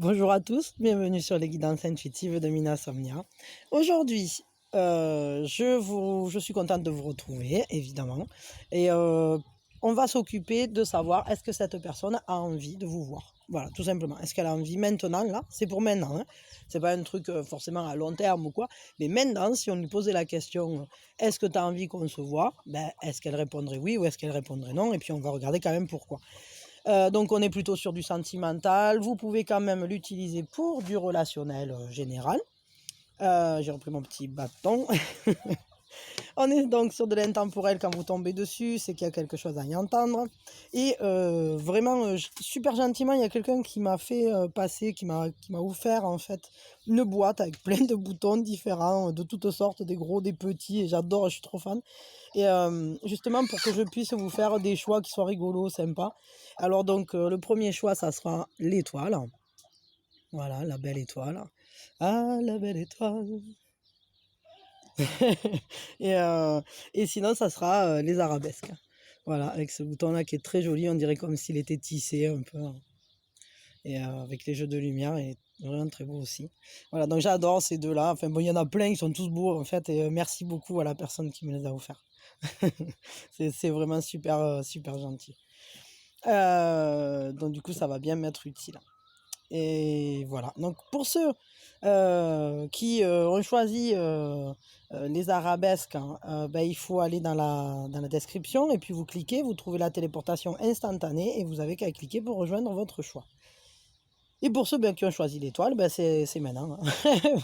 Bonjour à tous, bienvenue sur les guidances intuitives de Mina Somnia. Aujourd'hui, je suis contente de vous retrouver, évidemment. Et on va s'occuper de savoir est-ce que cette personne a envie de vous voir. Voilà, tout simplement. Est-ce qu'elle a envie maintenant, là? C'est pour maintenant, hein. C'est pas un truc forcément à long terme ou quoi. Mais maintenant, si on lui posait la question, est-ce que tu as envie qu'on se voit? Ben, est-ce qu'elle répondrait oui ou est-ce qu'elle répondrait non? Et puis on va regarder quand même pourquoi. Donc on est plutôt sur du sentimental. Vous pouvez quand même l'utiliser pour du relationnel général. J'ai repris mon petit bâton. On est donc sur de l'intemporel quand vous tombez dessus, c'est qu'il y a quelque chose à y entendre. Et vraiment, super gentiment, il y a quelqu'un qui m'a fait passer, qui m'a offert en fait une boîte avec plein de boutons différents, de toutes sortes, des gros, des petits, et j'adore, je suis trop fan. Et justement pour que je puisse vous faire des choix qui soient rigolos, sympas. Alors donc le premier choix, ça sera l'étoile. Voilà, la belle étoile. Ah, la belle étoile. et, et sinon, ça sera les arabesques. Voilà, avec ce bouton-là qui est très joli, on dirait comme s'il était tissé un peu. Et avec les jeux de lumière, il est vraiment très beau aussi. Voilà, donc j'adore ces deux-là. Enfin bon, il y en a plein, ils sont tous beaux en fait. Et merci beaucoup à la personne qui me les a offerts. C'est vraiment super, super gentil. Donc du coup, ça va bien m'être utile. Et voilà. Donc pour ceux qui ont choisi les arabesques, hein, ben, il faut aller dans la description et puis vous cliquez, vous trouvez la téléportation instantanée et vous avez qu'à cliquer pour rejoindre votre choix. Et pour ceux qui ont choisi l'étoile, ben, c'est maintenant. Hein.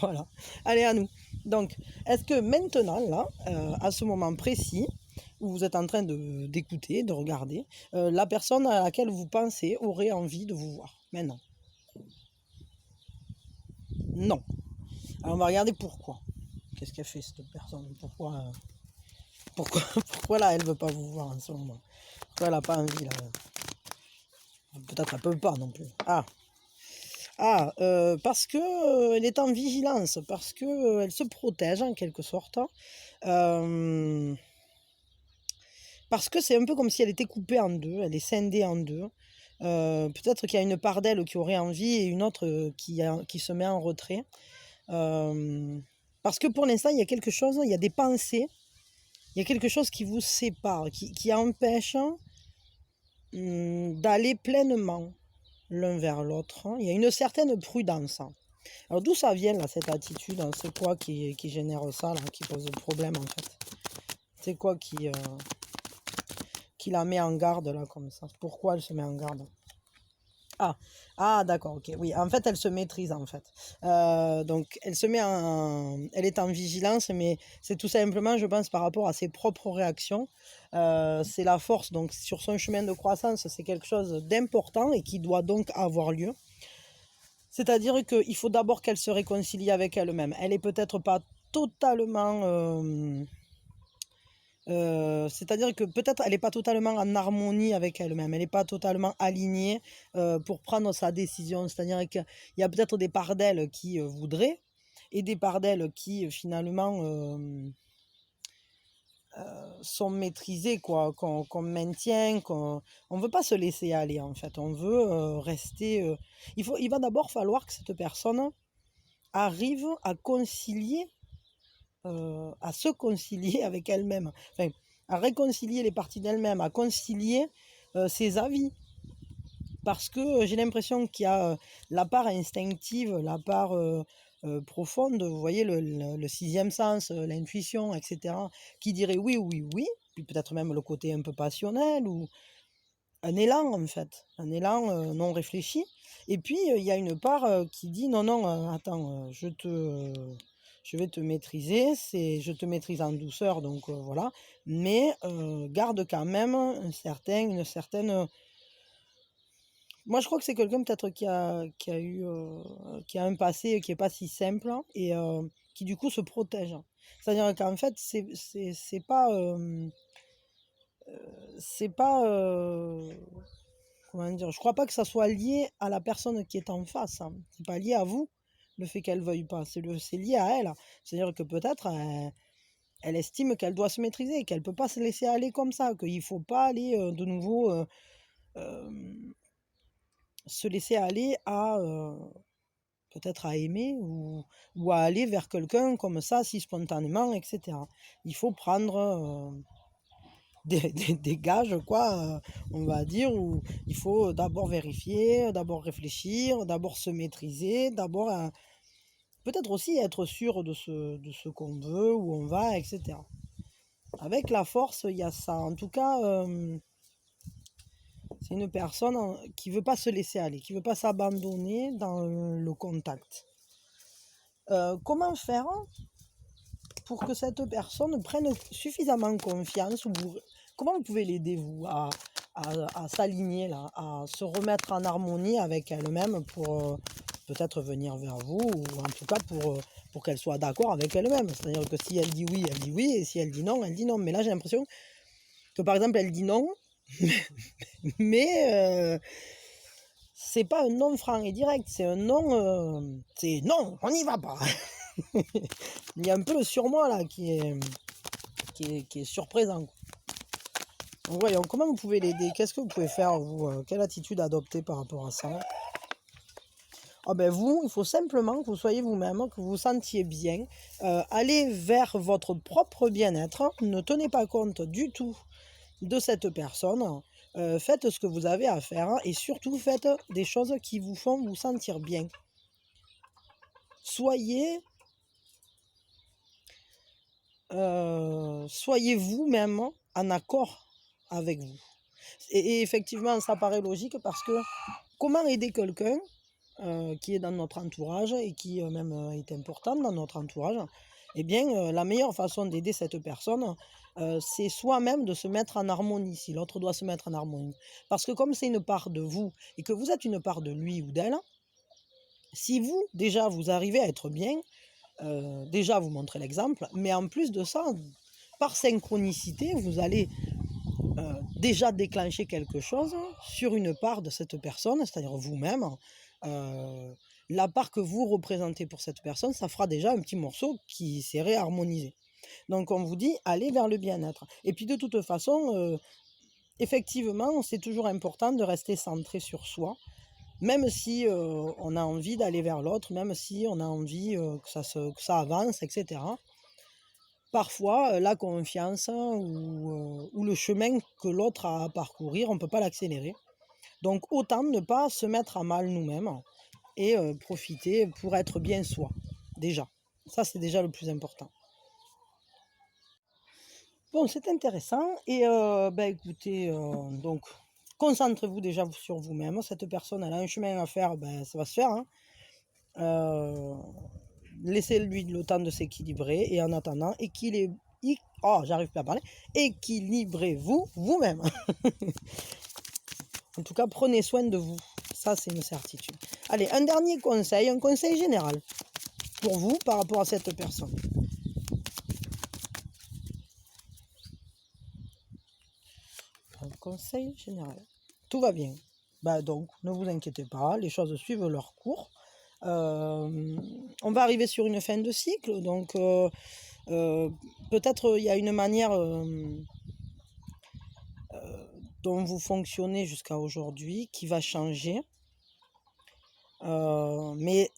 Voilà. Allez, à nous. Donc, est-ce que maintenant, là, à ce moment précis, où vous êtes en train d'écouter, de regarder, la personne à laquelle vous pensez aurait envie de vous voir maintenant? Non. Alors, on va regarder pourquoi. Qu'est-ce qu'elle fait, cette personne? Pourquoi là, elle veut pas vous voir en ce moment? Pourquoi elle n'a pas envie, là? Peut-être elle peut pas non plus. Parce que elle est en vigilance, parce que elle se protège en quelque sorte. Parce que c'est un peu comme si elle était coupée en deux, elle est scindée en deux. Peut-être qu'il y a une part d'elle qui aurait envie et une autre qui se met en retrait. Parce que pour l'instant, il y a quelque chose, il y a des pensées, il y a quelque chose qui vous sépare, qui empêche d'aller pleinement l'un vers l'autre. Il y a une certaine prudence. Alors d'où ça vient là, cette attitude? C'est quoi qui génère ça, là, qui pose problème en fait? C'est quoi qui la met en garde là comme ça? Pourquoi elle se met en garde? D'accord, ok. Oui, en fait, elle se maîtrise en fait. Donc, elle est en vigilance, mais c'est tout simplement, je pense, par rapport à ses propres réactions. C'est la force. Donc, sur son chemin de croissance, c'est quelque chose d'important et qui doit donc avoir lieu. C'est-à-dire qu'il faut d'abord qu'elle se réconcilie avec elle-même. Elle est peut-être pas totalement c'est-à-dire que peut-être elle n'est pas totalement en harmonie avec elle-même, elle n'est pas totalement alignée pour prendre sa décision. C'est-à-dire qu'il y a peut-être des parts d'elle qui voudraient et des parts d'elle qui finalement sont maîtrisées, quoi, qu'on maintient, on ne veut pas se laisser aller en fait, on veut rester. Il va d'abord falloir que cette personne arrive à concilier à se concilier avec elle-même, enfin, à réconcilier les parties d'elle-même, à concilier ses avis. Parce que j'ai l'impression qu'il y a la part instinctive, la part profonde, vous voyez, le sixième sens, l'intuition, etc., qui dirait oui, oui, oui, puis peut-être même le côté un peu passionnel, ou un élan en fait, un élan non réfléchi. Et puis il y a une part qui dit non, non, attends, je vais te maîtriser, je te maîtrise en douceur, donc voilà, mais garde quand même une certaine. Moi, je crois que c'est quelqu'un peut-être qui a un passé qui est pas si simple hein, et qui du coup se protège. C'est-à-dire qu'en fait, c'est pas comment dire, je crois pas que ça soit lié à la personne qui est en face. Hein. C'est pas lié à vous, le fait qu'elle veuille pas. C'est lié à elle. C'est-à-dire que peut-être elle estime qu'elle doit se maîtriser, qu'elle peut pas se laisser aller comme ça, qu'il faut pas aller de nouveau se laisser aller peut-être à aimer ou à aller vers quelqu'un comme ça, si spontanément, etc. Il faut prendre des gages, quoi, on va dire, où il faut d'abord vérifier, d'abord réfléchir, d'abord se maîtriser, d'abord peut-être aussi être sûr de ce qu'on veut, où on va, etc. Avec la force, il y a ça. En tout cas, c'est une personne qui ne veut pas se laisser aller, qui ne veut pas s'abandonner dans le contact. Comment faire pour que cette personne prenne suffisamment confiance comment vous pouvez l'aider, vous, à s'aligner, là, à se remettre en harmonie avec elle-même pour peut-être venir vers vous, ou en tout cas pour qu'elle soit d'accord avec elle-même. C'est-à-dire que si elle dit oui, et si elle dit non, elle dit non. Mais là, j'ai l'impression que, par exemple, elle dit non, mais c'est pas un non franc et direct, c'est un non, c'est non, on n'y va pas. Il y a un peu le surmoi là qui est surprésent. Donc voyons, comment vous pouvez l'aider? Qu'est-ce que vous pouvez faire, vous? Quelle attitude adopter par rapport à ça? Ah ben vous, il faut simplement que vous soyez vous-même, que vous vous sentiez bien. Allez vers votre propre bien-être. Ne tenez pas compte du tout de cette personne. Faites ce que vous avez à faire et surtout faites des choses qui vous font vous sentir bien. Soyez vous-même en accord avec vous. Et effectivement, ça paraît logique parce que comment aider quelqu'un qui est dans notre entourage et qui même est important dans notre entourage? Eh bien, la meilleure façon d'aider cette personne, c'est soi-même de se mettre en harmonie, si l'autre doit se mettre en harmonie. Parce que comme c'est une part de vous et que vous êtes une part de lui ou d'elle, si vous, déjà, vous arrivez à être bien, déjà vous montrez l'exemple, mais en plus de ça, par synchronicité, vous allez déjà déclencher quelque chose sur une part de cette personne, c'est-à-dire vous-même. La part que vous représentez pour cette personne, ça fera déjà un petit morceau qui serait harmonisé. Donc on vous dit, allez vers le bien-être. Et puis de toute façon, effectivement, c'est toujours important de rester centré sur soi, même si on a envie d'aller vers l'autre, même si on a envie que ça avance, etc. Parfois, la confiance ou le chemin que l'autre a à parcourir, on ne peut pas l'accélérer. Donc autant ne pas se mettre à mal nous-mêmes et profiter pour être bien soi, déjà. Ça, c'est déjà le plus important. Bon, c'est intéressant et écoutez, donc concentrez-vous déjà sur vous-même. Cette personne, elle a un chemin à faire, ça va se faire, hein. Laissez-lui le temps de s'équilibrer et en attendant, j'arrive plus à parler, équilibrez-vous vous-même. En tout cas, prenez soin de vous. Ça, c'est une certitude. Allez, un dernier conseil, un conseil général pour vous par rapport à cette personne. Un conseil général. Tout va bien. Donc, ne vous inquiétez pas, les choses suivent leur cours. On va arriver sur une fin de cycle, donc peut-être il y a une manière dont vous fonctionnez jusqu'à aujourd'hui qui va changer, mais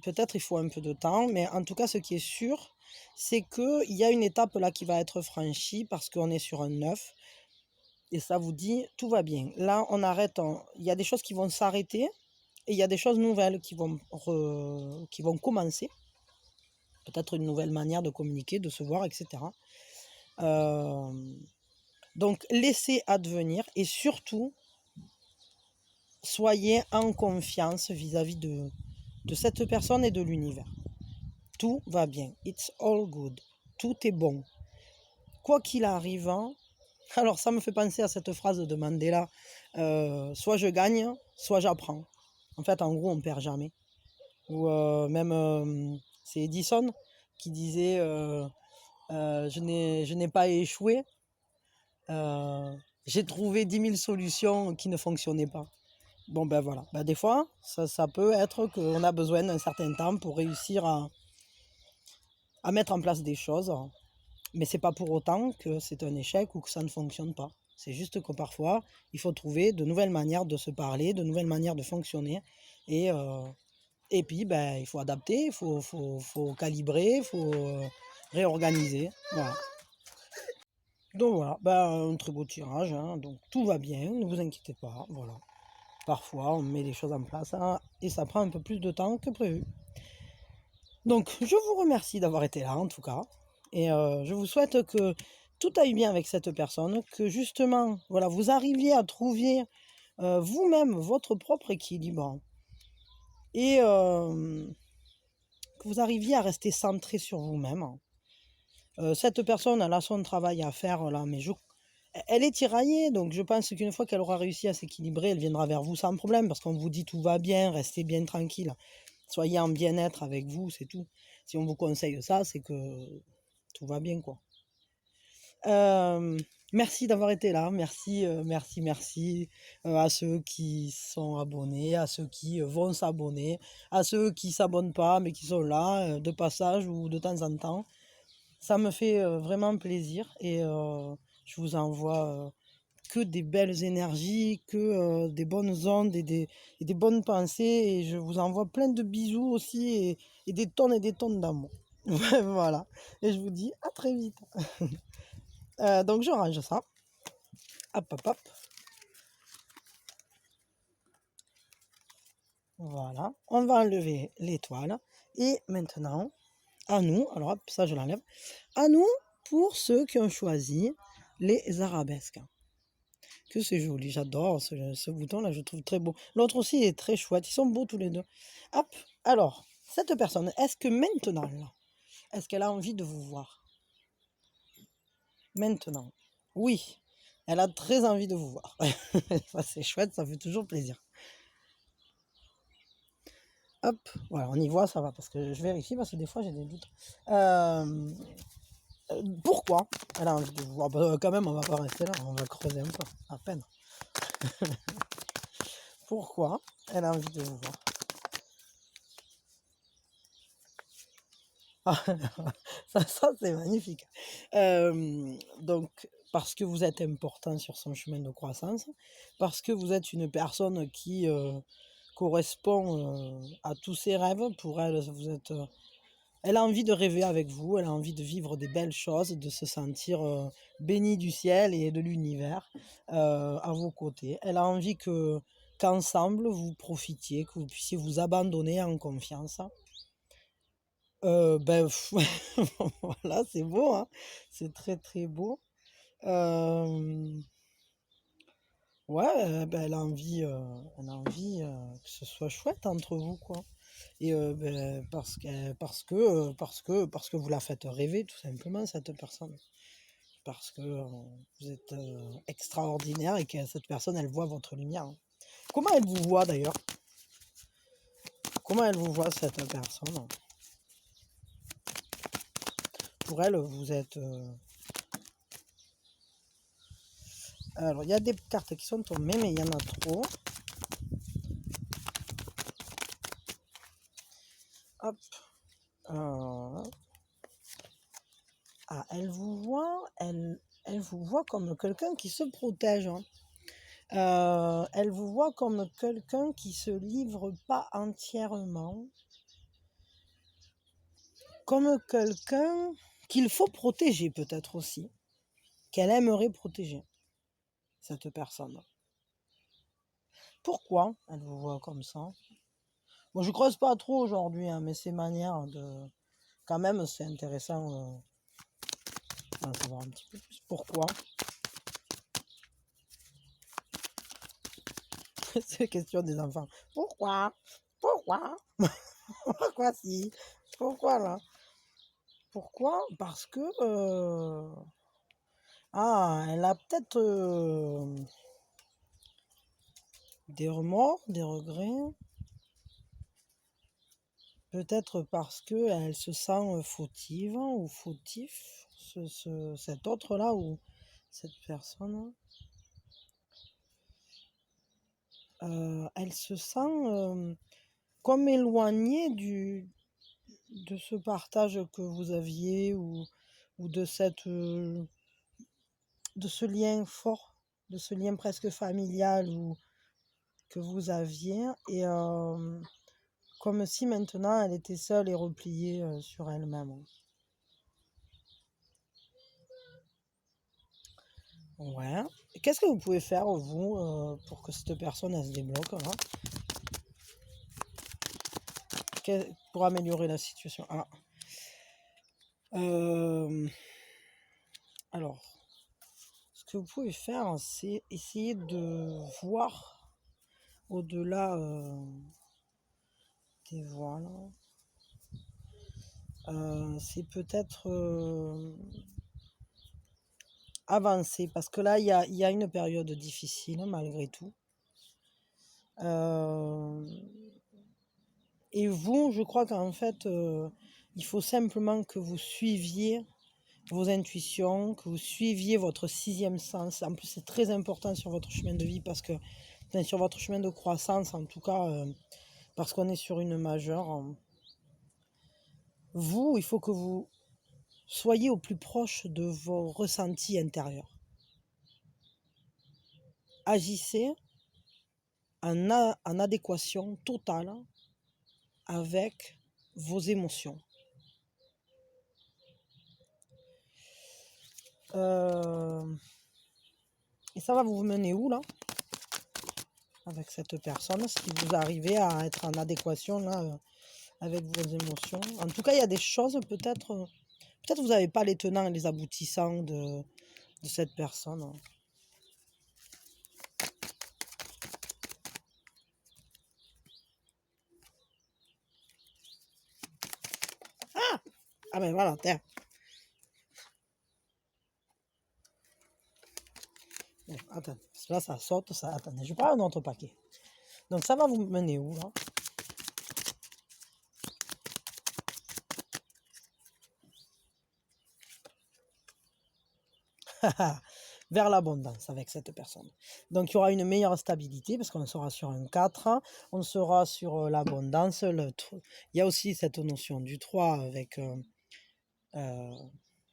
peut-être il faut un peu de temps, mais en tout cas ce qui est sûr, c'est qu'il y a une étape là qui va être franchie parce qu'on est sur un 9 et ça vous dit tout va bien. Là on arrête, il y a des choses qui vont s'arrêter et il y a des choses nouvelles qui vont commencer. Peut-être une nouvelle manière de communiquer, de se voir, etc. Donc, laissez advenir et surtout, soyez en confiance vis-à-vis de cette personne et de l'univers. Tout va bien. It's all good. Tout est bon. Quoi qu'il arrive, alors ça me fait penser à cette phrase de Mandela, soit je gagne, soit j'apprends. En fait, en gros, on ne perd jamais. Ou même, c'est Edison qui disait je n'ai pas échoué, j'ai trouvé 10 000 solutions qui ne fonctionnaient pas. Bon ben voilà, des fois ça peut être qu'on a besoin d'un certain temps pour réussir à mettre en place des choses, mais c'est pas pour autant que c'est un échec ou que ça ne fonctionne pas. C'est juste que parfois il faut trouver de nouvelles manières de se parler, de nouvelles manières de fonctionner et Et puis, ben, il faut adapter, faut calibrer, il faut réorganiser. Voilà. Donc voilà, ben, un très beau tirage, hein, donc tout va bien, ne vous inquiétez pas. Voilà. Parfois, on met les choses en place hein, et ça prend un peu plus de temps que prévu. Donc, je vous remercie d'avoir été là, en tout cas. Et je vous souhaite que tout aille bien avec cette personne, que justement, voilà, vous arriviez à trouver vous-même votre propre équilibre et que vous arriviez à rester centré sur vous-même. Cette personne, elle a son travail à faire là, mais elle est tiraillée, donc je pense qu'une fois qu'elle aura réussi à s'équilibrer, elle viendra vers vous sans problème, parce qu'on vous dit tout va bien, restez bien tranquille, soyez en bien-être avec vous, c'est tout. Si on vous conseille ça, c'est que tout va bien, quoi. Merci d'avoir été là, merci à ceux qui sont abonnés, à ceux qui vont s'abonner, à ceux qui s'abonnent pas, mais qui sont là, de passage ou de temps en temps. Ça me fait vraiment plaisir et je vous envoie que des belles énergies, que des bonnes ondes et des bonnes pensées. Et je vous envoie plein de bisous aussi et des tonnes d'amour. Voilà. Et je vous dis à très vite. Donc je range ça. Hop, hop, hop. Voilà. On va enlever l'étoile. Et maintenant, à nous, alors hop, ça je l'enlève. À nous, pour ceux qui ont choisi les arabesques. Que c'est joli, j'adore ce bouton-là, je le trouve très beau. L'autre aussi est très chouette, ils sont beaux tous les deux. Hop, alors, cette personne, est-ce que maintenant, là, est-ce qu'elle a envie de vous voir? Maintenant, oui, elle a très envie de vous voir. Ça, c'est chouette, ça fait toujours plaisir. Hop, voilà, on y voit, ça va, parce que je vérifie, parce que des fois j'ai des doutes. Pourquoi elle a envie de vous voir? Bah, quand même, on va pas rester là, on va creuser un peu, à peine. Pourquoi elle a envie de vous voir? Ça c'est magnifique. Donc, parce que vous êtes important sur son chemin de croissance, parce que vous êtes une personne qui correspond à tous ses rêves. Pour elle, elle a envie de rêver avec vous, elle a envie de vivre des belles choses, de se sentir bénie du ciel et de l'univers à vos côtés. Elle a envie qu'ensemble vous profitiez, que vous puissiez vous abandonner en confiance. Ben, voilà, c'est beau, hein. C'est très, très beau. Hem, ouais, ben, elle a envie, que ce soit chouette entre vous, quoi et beh, parce que vous la faites rêver tout simplement cette personne. Parce que, vous êtes, extraordinaire et que cette personne, elle voit votre lumière, hein. Comment elle vous voit d'ailleurs? Comment elle vous voit cette personne? Pour elle, vous êtes, alors, il y a des cartes qui sont tombées, mais il y en a trop. Hop. Euh, Ah, elle vous voit comme quelqu'un qui se protège, hein. Elle vous voit comme quelqu'un qui se livre pas entièrement, comme quelqu'un qu'il faut protéger peut-être aussi, qu'elle aimerait protéger, cette personne. Pourquoi elle vous voit comme ça? Bon, je creuse pas trop aujourd'hui, hein, mais ces manières de... Quand même, c'est intéressant d'en savoir un petit peu plus. Pourquoi? C'est la question des enfants. Pourquoi? Pourquoi? Pourquoi si? Pourquoi là? Pourquoi? Parce que elle a peut-être des remords, des regrets. Peut-être parce que elle se sent fautive ou fautif, cet autre-là ou cette personne. Elle se sent comme éloignée de ce partage que vous aviez ou de ce lien fort, de ce lien presque familial ou que vous aviez. Et Comme si maintenant elle était seule et repliée sur elle-même. Ouais. Qu'est-ce que vous pouvez faire, vous, pour que cette personne, elle se débloque, là? Pour améliorer la situation. Ah. Alors, ce que vous pouvez faire, c'est essayer de voir au-delà des voiles. C'est peut-être avancer, parce que là, il y a une période difficile, malgré tout. Et vous, je crois qu'en fait, il faut simplement que vous suiviez vos intuitions, que vous suiviez votre sixième sens. En plus, c'est très important sur votre chemin de vie, parce que, enfin, sur votre chemin de croissance, en tout cas, parce qu'on est sur une majeure. Vous, il faut que vous soyez au plus proche de vos ressentis intérieurs. Agissez en adéquation totale avec vos émotions. Et ça va vous mener où, là, avec cette personne, si vous arrivez à être en adéquation là, avec vos émotions. En tout cas, il y a des choses, peut-être vous n'avez pas les tenants et les aboutissants de cette personne. Ah ben voilà, tiens. Bon, attends, là ça saute, ça. Attendez, je prends un autre paquet. Donc ça va vous mener où, là? Vers l'abondance avec cette personne. Donc il y aura une meilleure stabilité, parce qu'on sera sur un 4, on sera sur l'abondance. Il y a aussi cette notion du 3 avec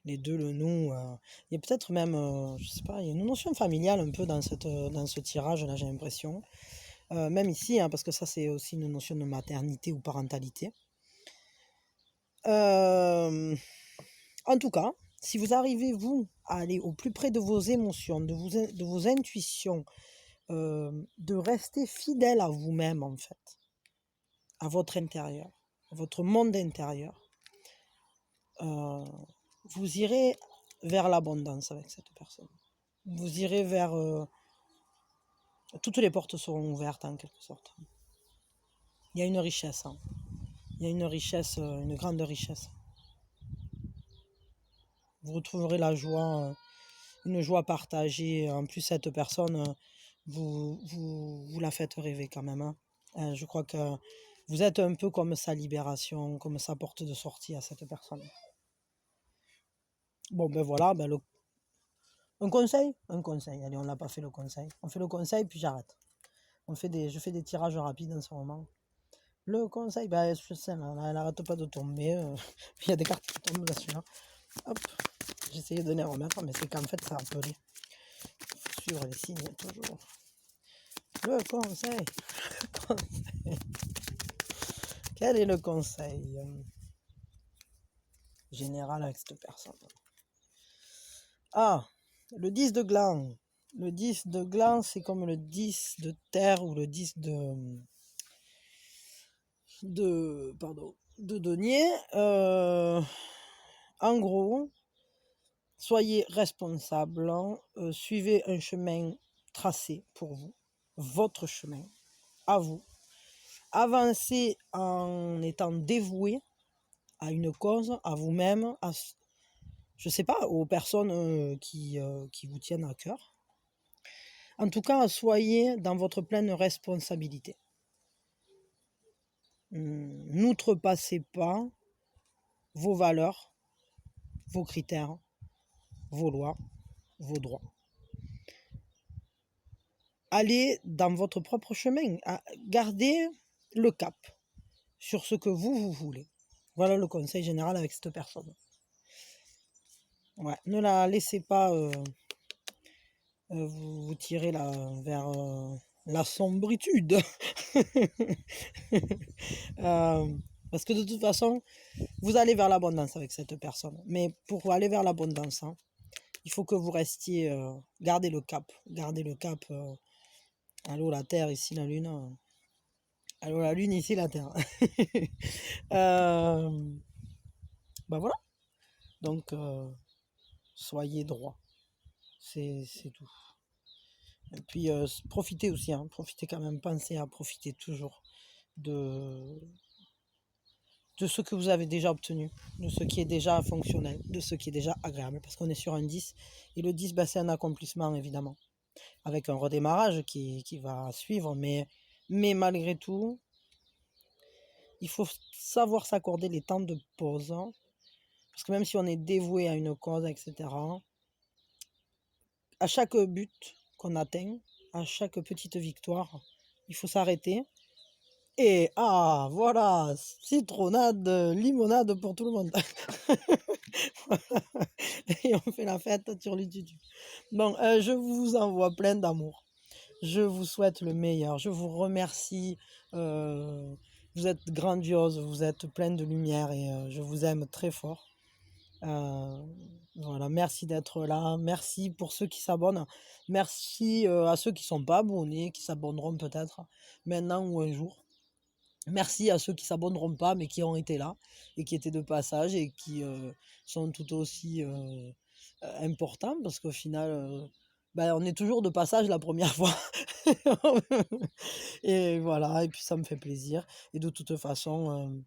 les deux, le nous. Il y a peut-être même, je sais pas, il y a une notion familiale un peu dans ce tirage-là, j'ai l'impression. Même ici, hein, parce que ça c'est aussi une notion de maternité ou parentalité. En tout cas, si vous arrivez, vous, à aller au plus près de vos émotions, de vos intuitions, de rester fidèle à vous-même, en fait, à votre intérieur, à votre monde intérieur, vous irez vers l'abondance avec cette personne. Vous irez vers... toutes les portes seront ouvertes, en quelque sorte. Il y a une richesse. Hein. Il y a une richesse, une grande richesse. Vous retrouverez la joie, une joie partagée. En plus, cette personne, vous la faites rêver quand même. Hein. Je crois que vous êtes un peu comme sa libération, comme sa porte de sortie à cette personne. Bon, ben voilà, ben un conseil. Allez, on n'a pas fait le conseil. On fait le conseil, puis j'arrête. Je fais des tirages rapides en ce moment. Le conseil, ben, je sais, elle n'arrête pas de tomber. Il y a des cartes qui tombent là-dessus. Là. Hop, j'essayais de les remettre, mais c'est qu'en fait, ça a appelé. Il faut suivre les signes toujours. Le conseil. Quel est le conseil général avec cette personne? Ah, le 10 de gland. Le 10 de gland, c'est comme le 10 de terre ou le 10 de denier. En gros, soyez responsable, suivez un chemin tracé pour vous, votre chemin, à vous. Avancez en étant dévoué à une cause, à vous-même, je sais pas, aux personnes qui vous tiennent à cœur. En tout cas, soyez dans votre pleine responsabilité. N'outrepassez pas vos valeurs, vos critères, vos lois, vos droits. Allez dans votre propre chemin. Gardez le cap sur ce que vous voulez. Voilà le conseil général avec cette personne. Ouais, ne la laissez pas vous tirer là, vers la sombritude. Parce que de toute façon, vous allez vers l'abondance avec cette personne. Mais pour aller vers l'abondance, hein, il faut que vous restiez, gardez le cap. Gardez le cap. Allô la Terre, ici la Lune. Allô la Lune, ici la Terre. Euh, bah voilà. Donc, soyez droit. C'est tout. Et puis, profitez aussi. Hein, profitez quand même. Pensez à profiter toujours de, de ce que vous avez déjà obtenu, de ce qui est déjà fonctionnel, de ce qui est déjà agréable. Parce qu'on est sur un 10. Et le 10, bah, c'est un accomplissement, évidemment. Avec un redémarrage qui va suivre. Mais malgré tout, il faut savoir s'accorder les temps de pause. Hein, parce que même si on est dévoué à une cause, etc., à chaque but qu'on atteint, à chaque petite victoire, il faut s'arrêter. Et ah, voilà, citronnade, limonade pour tout le monde. Et on fait la fête sur YouTube. Bon, je vous envoie plein d'amour. Je vous souhaite le meilleur. Je vous remercie. Vous êtes grandiose, vous êtes pleine de lumière et je vous aime très fort. Voilà, merci d'être là. Merci pour ceux qui s'abonnent. Merci à ceux qui ne sont pas abonnés, qui s'abonneront peut-être maintenant ou un jour. Merci à ceux qui s'abonneront pas, mais qui ont été là et qui étaient de passage et qui sont tout aussi importants parce qu'au final, ben, on est toujours de passage la première fois. Et voilà, et puis ça me fait plaisir. Et de toute façon,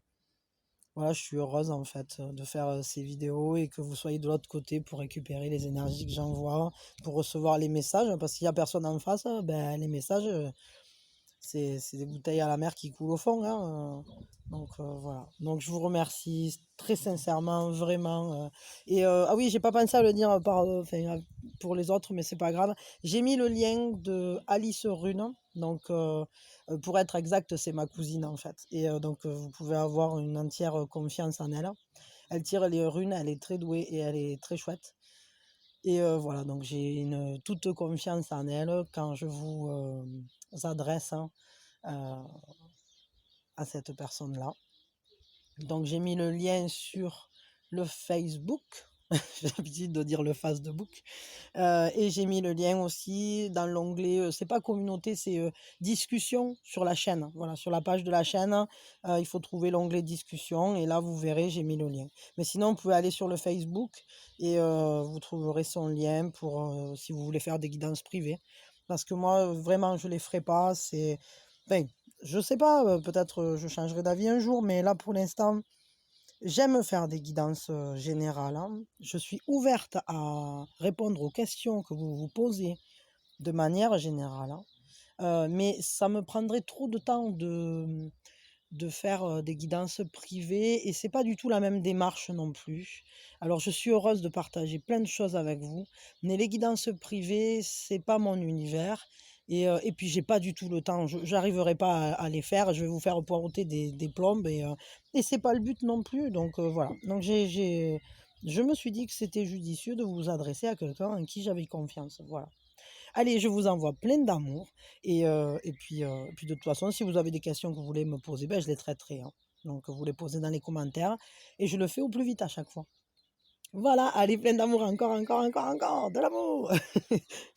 voilà, je suis heureuse en fait de faire ces vidéos et que vous soyez de l'autre côté pour récupérer les énergies que j'envoie, pour recevoir les messages, parce qu'il n'y a personne en face, ben, les messages, c'est des bouteilles à la mer qui coulent au fond. Hein, donc voilà. Donc je vous remercie très sincèrement, vraiment. Ah oui, j'ai pas pensé à le dire pour les autres, mais c'est pas grave. J'ai mis le lien de Alice Rune. Donc pour être exact, c'est ma cousine en fait. Et donc vous pouvez avoir une entière confiance en elle. Elle tire les runes, elle est très douée et elle est très chouette. Et voilà, donc j'ai une toute confiance en elle quand je vous adresse, hein, à cette personne-là. Donc j'ai mis le lien sur le Facebook. J'ai l'habitude de dire le Facebook. Et j'ai mis le lien aussi dans l'onglet, c'est pas communauté, c'est discussion sur la chaîne. Voilà, sur la page de la chaîne, il faut trouver l'onglet discussion et là vous verrez, j'ai mis le lien. Mais sinon, vous pouvez aller sur le Facebook et vous trouverez son lien pour si vous voulez faire des guidances privées. Parce que moi, vraiment, je les ferai pas. Enfin, je sais pas, peut-être je changerai d'avis un jour, mais là pour l'instant, j'aime faire des guidances générales. Hein. Je suis ouverte à répondre aux questions que vous vous posez de manière générale. Hein. Mais ça me prendrait trop de temps de faire des guidances privées et c'est pas du tout la même démarche non plus. Alors je suis heureuse de partager plein de choses avec vous, mais les guidances privées, c'est pas mon univers. Et puis j'ai pas du tout le temps, j'arriverai pas à les faire, je vais vous faire poireauter des plombes et c'est pas le but non plus. Donc voilà. Donc je me suis dit que c'était judicieux de vous adresser à quelqu'un en qui j'avais confiance. Voilà. Allez, je vous envoie plein d'amour. Et puis de toute façon, si vous avez des questions que vous voulez me poser, ben, je les traiterai. Hein. Donc, vous les posez dans les commentaires. Et je le fais au plus vite à chaque fois. Voilà, allez, plein d'amour encore, encore, encore, encore. De l'amour.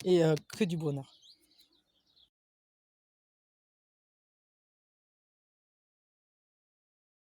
Et que du bonheur.